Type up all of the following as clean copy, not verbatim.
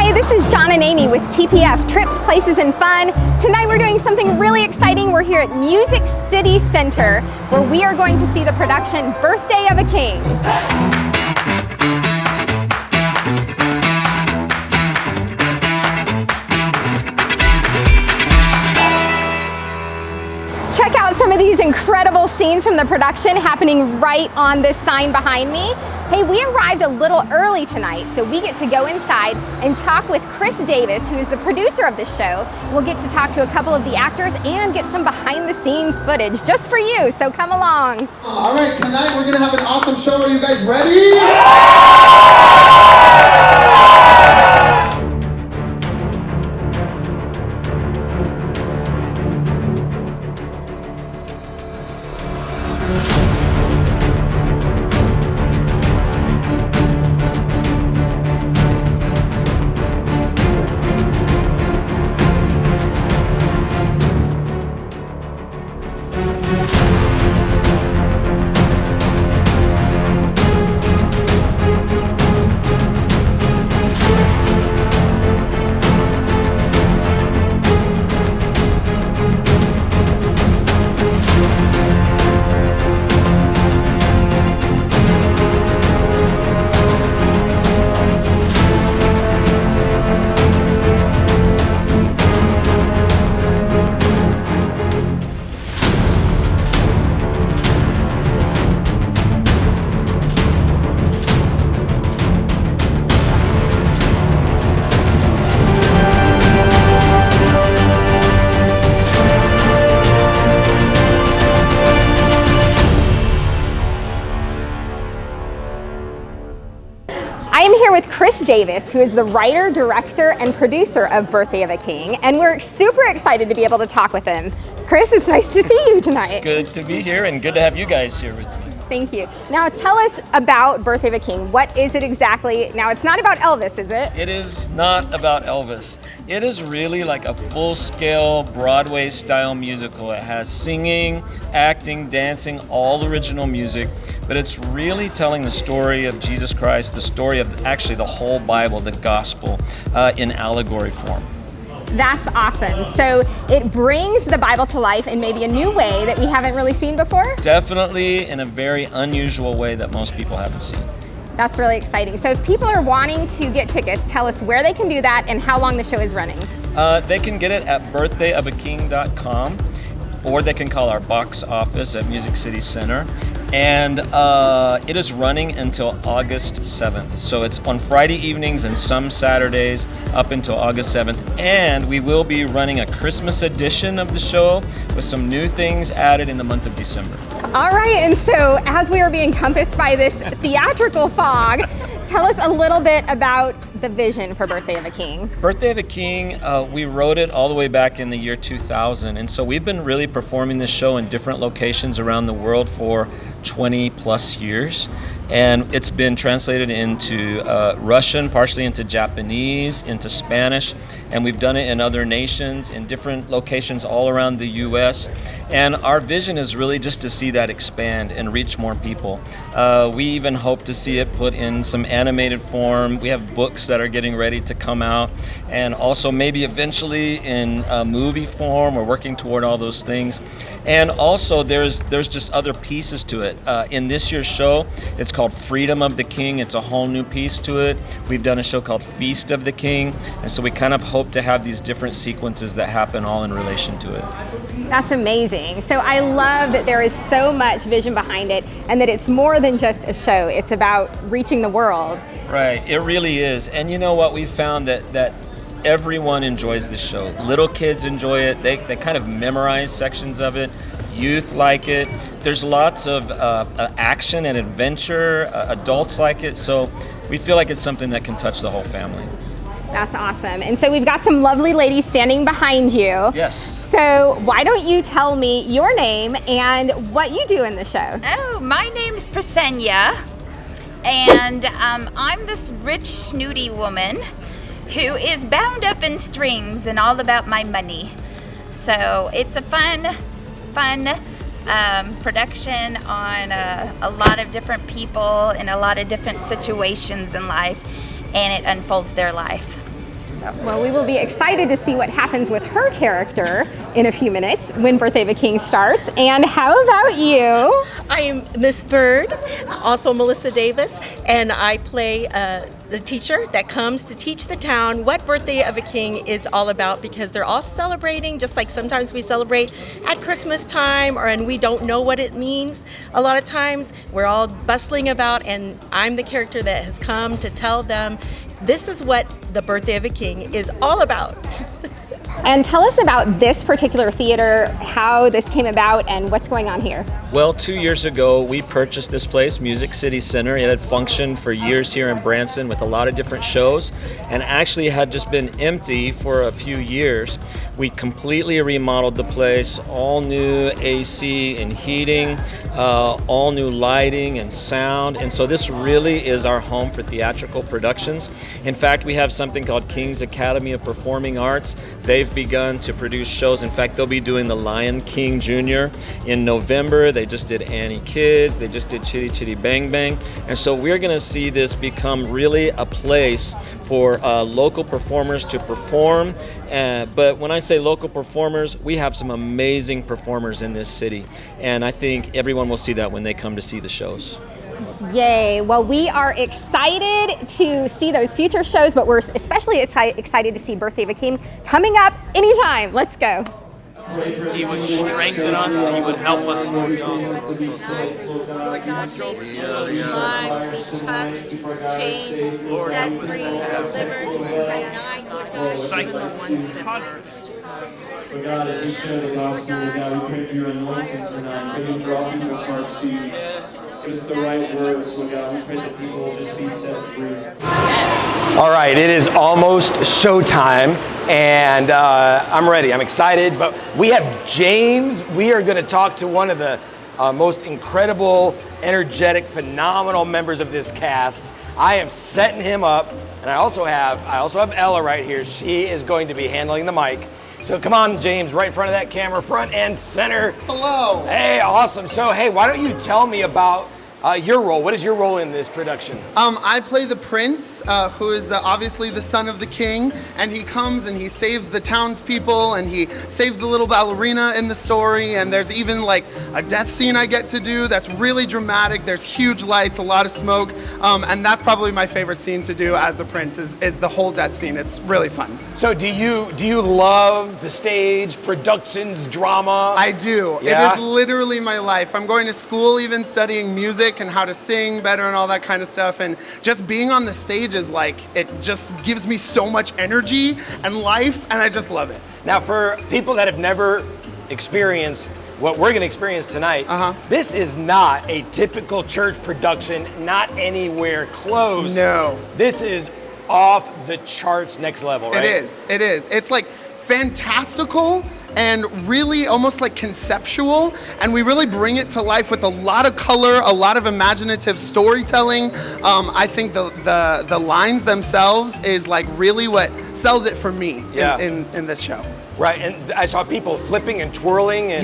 Hi, this is John and Amy with TPF, Trips, Places, and Fun. Tonight we're doing something really exciting. We're here at Music City Center, where we are going to see the production Birthday of a King. Check out some of these incredible scenes from the production happening right on this sign behind me. Hey, we arrived a little early tonight, so we get to go inside and talk with Chris Davis, who is the producer of the show. We'll get to talk to a couple of the actors and get some behind the scenes footage just for you, so come along. All right, tonight we're gonna have an awesome show. Are you guys ready? I am here with Chris Davis, who is the writer, director, and producer of Birthday of a King, and we're super excited to be able to talk with him. Chris, it's nice to see you tonight. It's good to be here and good to have you guys here with me. Thank you. Now tell us about Birthday of a King. What is it exactly? Now it's not about Elvis, is it? It is not about Elvis. It is really like a full-scale Broadway-style musical. It has singing, acting, dancing, all original music, but it's really telling the story of Jesus Christ, the story of actually the whole Bible, the gospel, in allegory form. That's awesome. So it brings the Bible to life in maybe a new way that we haven't really seen before? Definitely in a very unusual way that most people haven't seen. That's really exciting. So if people are wanting to get tickets, tell us where they can do that and how long the show is running. They can get it at birthdayofaking.com, or they can call our box office at Music City Center. And it is running until August 7th. So it's on Friday evenings and some Saturdays up until August 7th. And we will be running a Christmas edition of the show with some new things added in the month of December. All right, and so as we are being encompassed by this theatrical fog, tell us a little bit about the vision for Birthday of a King. Birthday of a King, we wrote it all the way back in the year 2000. And so we've been really performing this show in different locations around the world for 20 plus years. And it's been translated into Russian, partially into Japanese, into Spanish. And we've done it in other nations, in different locations all around the US. And our vision is really just to see that expand and reach more people. We even hope to see it put in some animated form. We have books that are getting ready to come out, and also maybe eventually in movie form. We're working toward all those things. And also there's just other pieces to it. In this year's show, it's called Freedom of the King. It's a whole new piece to it. We've done a show called Feast of the King. And so we kind of hope to have these different sequences that happen all in relation to it. That's amazing. So I love that there is so much vision behind it and that it's more than just a show. It's about reaching the world. Right, it really is. And you know what, we found that everyone enjoys this show. Little kids enjoy it. They kind of memorize sections of it. Youth like it. There's lots of action and adventure. Adults like it. So we feel like it's something that can touch the whole family. That's awesome. And so we've got some lovely ladies standing behind you. Yes. So why don't you tell me your name and what you do in the show? Oh, my name's Presenia, and I'm this rich, snooty woman who is bound up in strings and all about my money. So it's a fun production on a lot of different people in a lot of different situations in life, and it unfolds their life. Well, we will be excited to see what happens with her character in a few minutes when Birthday of a King starts. And how about you? I am Miss Bird, also Melissa Davis, and I play the teacher that comes to teach the town what Birthday of a King is all about, because they're all celebrating, just like sometimes we celebrate at Christmas time and we don't know what it means. A lot of times we're all bustling about, and I'm the character that has come to tell them this is what the Birthday of a King is all about. And tell us about this particular theater, how this came about, and what's going on here. Well, 2 years ago, we purchased this place, Music City Center. It had functioned for years here in Branson with a lot of different shows, and actually had just been empty for a few years. We completely remodeled the place, all new AC and heating, all new lighting and sound, and so this really is our home for theatrical productions. In fact, we have something called King's Academy of Performing Arts. They've begun to produce shows. In fact, they'll be doing The Lion King Jr. in November. They just did Annie Kids. They just did Chitty Chitty Bang Bang. And so we're going to see this become really a place for local performers to perform. But when I say local performers, we have some amazing performers in this city. And I think everyone will see that when they come to see the shows. Yay. Well, we are excited to see those future shows, but we're especially excited to see Birthday of a King coming up anytime. Let's go. He would strengthen us, He would help us. Lord God, lives be touched, changed, set free, delivered, denied, Lord God, the ones that hurt. Lord God, as we share the gospel, Lord God, we pray for your anointing tonight. May you draw people's hearts to you. Give us the right words, Lord God. We pray that people will just be set free. All right, it is almost showtime, and I'm ready. I'm excited, but we have James. We are going to talk to one of the most incredible, energetic, phenomenal members of this cast. I am setting him up, and I also have Ella right here. She is going to be handling the mic. So come on, James, right in front of that camera, front and center. Hello. Hey, awesome. So, hey, why don't you tell me about your role? What is your role in this production? I play the prince, who is obviously the son of the king, and he comes and he saves the townspeople, and he saves the little ballerina in the story, and there's even like a death scene I get to do that's really dramatic. There's huge lights, a lot of smoke, and that's probably my favorite scene to do as the prince is the whole death scene. It's really fun. So do you love the stage, productions, drama? I do. Yeah? It is literally my life. I'm going to school even studying music and how to sing better and all that kind of stuff, and just being on the stage is like, it just gives me so much energy and life, and I just love it. Now, for people that have never experienced what we're going to experience tonight, this is not a typical church production, not anywhere close. No. This is off the charts next level, right? It is. It's like fantastical and really almost like conceptual, and we really bring it to life with a lot of color, a lot of imaginative storytelling. I think the lines themselves is like really what sells it for me in this show. Right, and I saw people flipping and twirling and,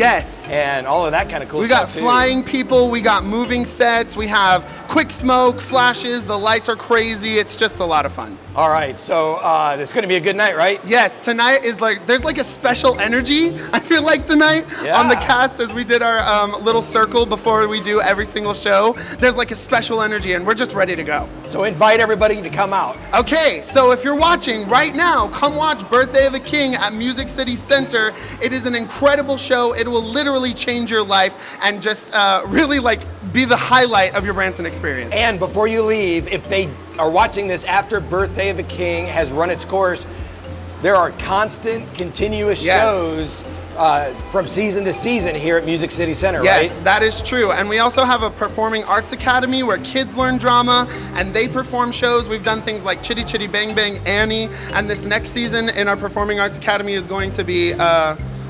and all of that kind of cool stuff. We got flying people, we got moving sets, we have quick smoke, flashes, the lights are crazy. It's just a lot of fun. All right, so this is going to be a good night, right? Yes, tonight is like, there's like a special energy, I feel like tonight on the cast as we did our little circle before we do every single show. There's like a special energy and we're just ready to go. So invite everybody to come out. Okay, so if you're watching right now, come watch Birthday of a King at Music City Center. It is an incredible show. It will literally change your life and just really like be the highlight of your Branson experience. And before you leave, if they are watching this after Birthday of a King has run its course, there are constant, continuous shows from season to season here at Music City Center, right? Yes, that is true. And we also have a performing arts academy where kids learn drama and they perform shows. We've done things like Chitty Chitty Bang Bang, Annie, and this next season in our performing arts academy is going to be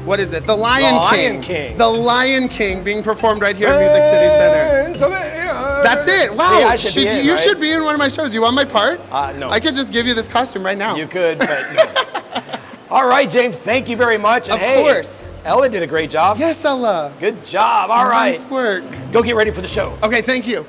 what is it? The Lion King. The Lion King being performed right here at Music City Center. That's it. Wow. See, you should be in one of my shows. You want my part? No. I could just give you this costume right now. You could, but no. All right, James, thank you very much. And of course. Ella did a great job. Yes, Ella. Good job. All right. Nice work. Go get ready for the show. Okay, thank you.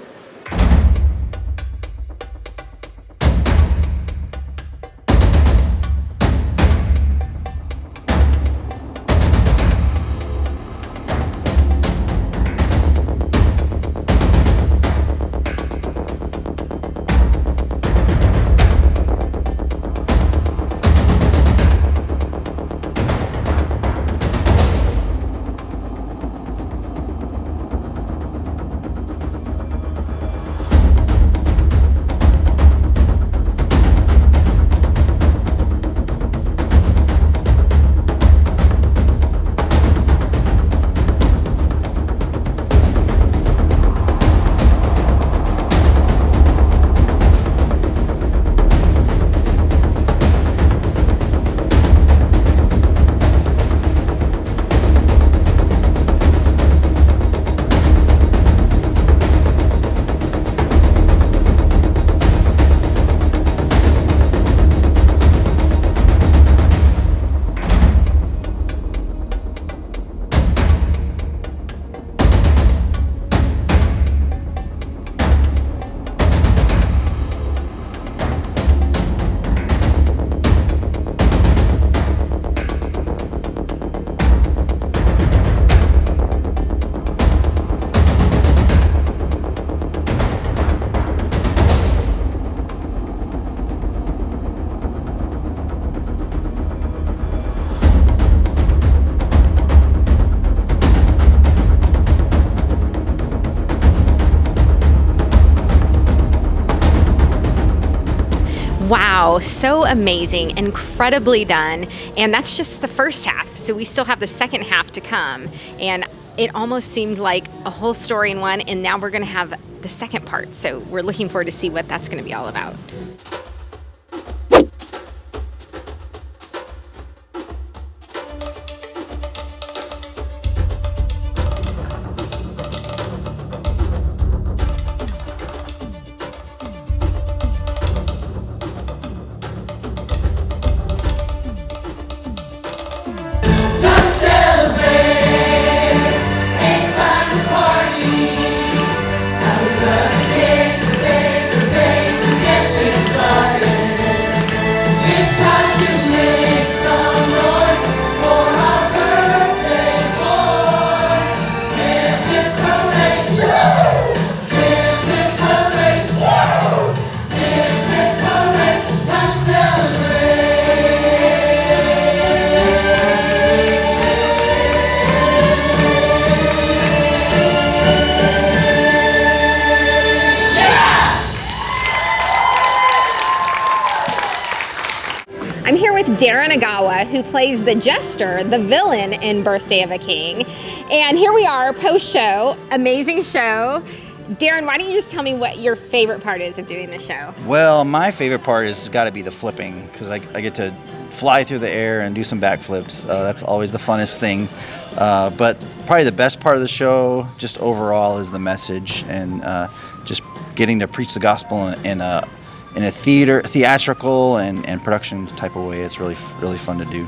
Wow, so amazing, incredibly done. And that's just the first half. So we still have the second half to come. And it almost seemed like a whole story in one, and now we're gonna have the second part. So we're looking forward to see what that's gonna be all about. I'm here with Darren Agawa, who plays the jester, the villain in Birthday of a King. And here we are, post-show, amazing show. Darren, why don't you just tell me what your favorite part is of doing the show? Well, my favorite part has got to be the flipping, because I get to fly through the air and do some backflips. That's always the funnest thing. But probably the best part of the show, just overall, is the message and just getting to preach the gospel in a theatrical and production type of way. It's really fun to do.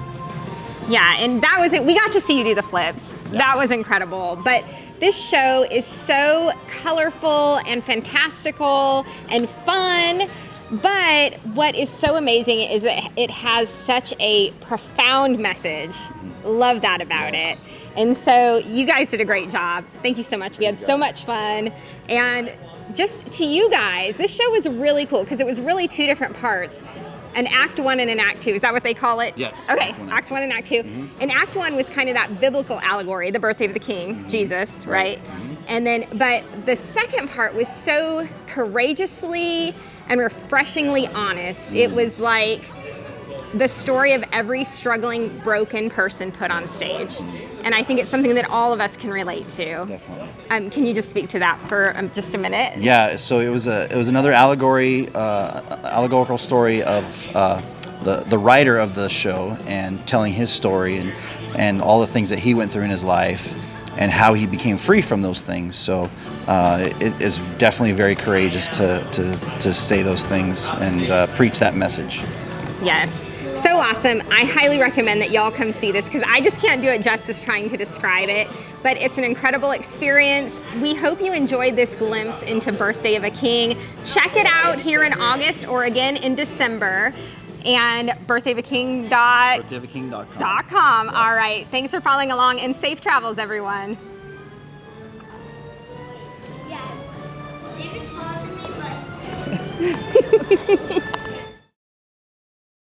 Yeah, and that was it. We got to see you do the flips. Yeah. That was incredible. But this show is so colorful and fantastical and fun. But what is so amazing is that it has such a profound message. Love that about it. And so you guys did a great job. Thank you so much. We had so much fun. And just to you guys, this show was really cool because it was really two different parts. An Act 1 and an Act 2. Is that what they call it? Yes. Okay, Act 1 and Act 2. Mm-hmm. And Act 1 was kind of that biblical allegory, the birthday of the King, mm-hmm. Jesus, right? Mm-hmm. And then, but the second part was so courageously and refreshingly honest. Mm-hmm. It was like the story of every struggling, broken person put on stage. And I think it's something that all of us can relate to. Definitely. Can you just speak to that for just a minute? Yeah, so it was another allegorical story of the writer of the show and telling his story and all the things that he went through in his life and how he became free from those things. So it is definitely very courageous to say those things and preach that message. Yes. So awesome. I highly recommend that y'all come see this because I just can't do it justice trying to describe it, but it's an incredible experience. We hope you enjoyed this glimpse into Birthday of a King. Check it out here in August or again in December. And birthdayofaking.com. All right. Thanks for following along and safe travels, everyone. Yeah. David's talking to me, but